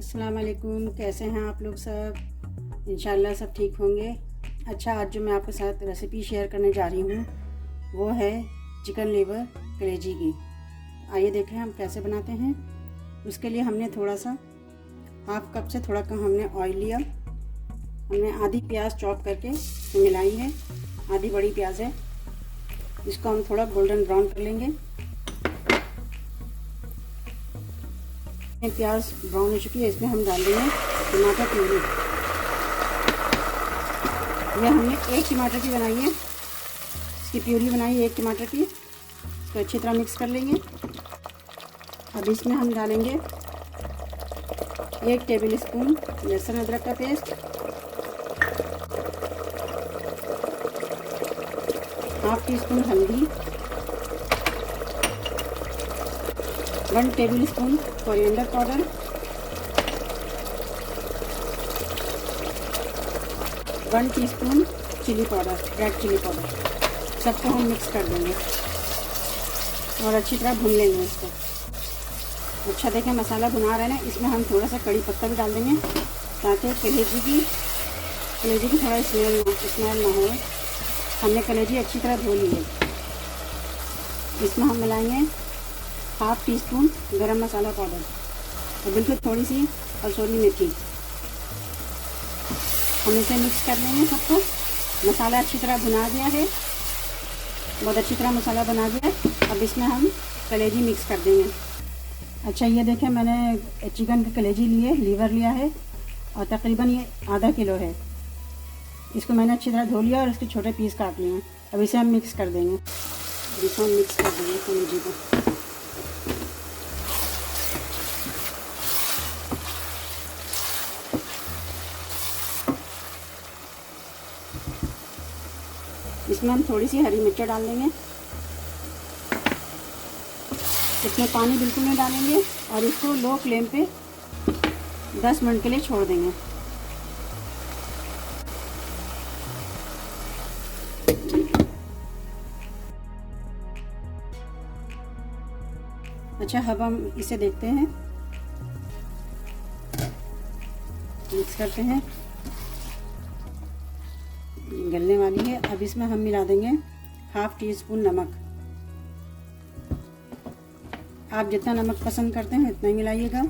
अस्सलाम वालेकुम, कैसे हैं आप लोग सब। इंशाल्लाह सब ठीक होंगे। अच्छा, आज जो मैं आपके साथ रेसिपी शेयर करने जा रही हूँ वो है चिकन लीवर कलेजी की। आइए देखें हम कैसे बनाते हैं। उसके लिए हमने थोड़ा सा हाफ कप से थोड़ा कम हमने ऑयल लिया। हमने आधी प्याज चॉप करके मिलाई है, आधी बड़ी प्याज है। इसको हम थोड़ा गोल्डन ब्राउन कर लेंगे। प्याज ब्राउन हो चुकी है, इसमें हम डाल देंगे टमाटर प्यूरी। ये हमने एक टमाटर की बनाई है, इसकी प्यूरी बनाई है एक टमाटर की। इसको अच्छी तरह मिक्स कर लेंगे। अब इसमें हम डालेंगे 1 टेबल स्पून लहसुन अदरक का पेस्ट, हाफ टी स्पून हल्दी, 1 tablespoon coriander powder, 1 teaspoon chilli powder, red chilli powder. सबको हम मिक्स कर देंगे और अच्छी तरह भून लेंगे इसको। अच्छा देखें, मसाला भुना रहे हैं, इसमें हम थोड़ा सा कड़ी पत्ता भी डाल देंगे ताकि कलेजी की थोड़ा स्मेल ना हो। हमने कलेजी अच्छी तरह धो ली है। इसमें हम मिलाएंगे हाफ टी स्पून गरम मसाला पाउडर और बिल्कुल थोड़ी सी कसूरी मेथी। हम इसे मिक्स कर लेंगे सबको। मसाला अच्छी तरह भुना गया है, बहुत अच्छी तरह मसाला बना गया है। अब इसमें हम कलेजी मिक्स कर देंगे। अच्छा, ये देखें, मैंने चिकन की कलेजी ली है, लीवर लिया है और तकरीबन ये आधा किलो है। इसको मैंने अच्छी तरह धो लिया और इसके छोटे पीस काट लिए हैं। अब इसे हम मिक्स कर देंगे। इसको हम मिक्स कर देंगे कलेजी को। इसमें हम थोड़ी सी हरी मिर्च डाल देंगे। इसमें पानी बिल्कुल नहीं डालेंगे और इसको लो फ्लेम पे 10 मिनट के लिए छोड़ देंगे। अच्छा, अब हम इसे देखते हैं, मिक्स करते हैं। गलने वाली है। अब इसमें हम मिला देंगे हाफ टी स्पून नमक। आप जितना नमक पसंद करते हैं उतना ही मिलाइएगा।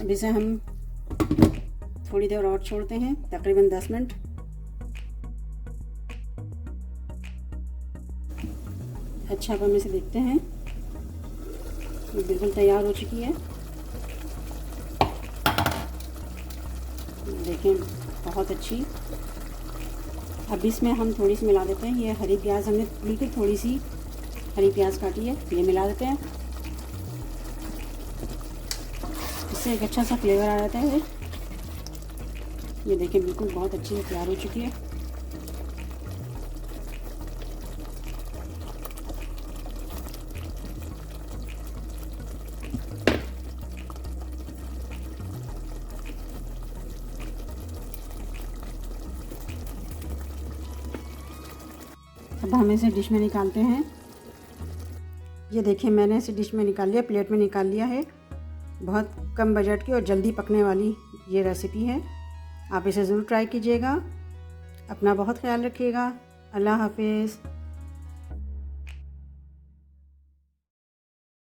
अब इसे हम थोड़ी देर और छोड़ते हैं, तकरीबन 10 मिनट। अच्छा, अब हम इसे देखते हैं, ये बिल्कुल तैयार हो चुकी है। देखें, बहुत अच्छी। अब इसमें हम थोड़ी सी मिला देते हैं ये हरी प्याज। हमने बिल्कुल थोड़ी सी हरी प्याज काटी है, ये मिला देते हैं। इससे एक अच्छा सा फ्लेवर आ जाता है। ये देखें, बिल्कुल बहुत अच्छी तैयार हो चुकी है। अब हम इसे डिश में निकालते हैं। ये देखिए, मैंने इसे डिश में निकाल लिया, प्लेट में निकाल लिया है। बहुत कम बजट की और जल्दी पकने वाली ये रेसिपी है। आप इसे ज़रूर ट्राई कीजिएगा। अपना बहुत ख्याल रखिएगा। अल्लाह हाफिज़।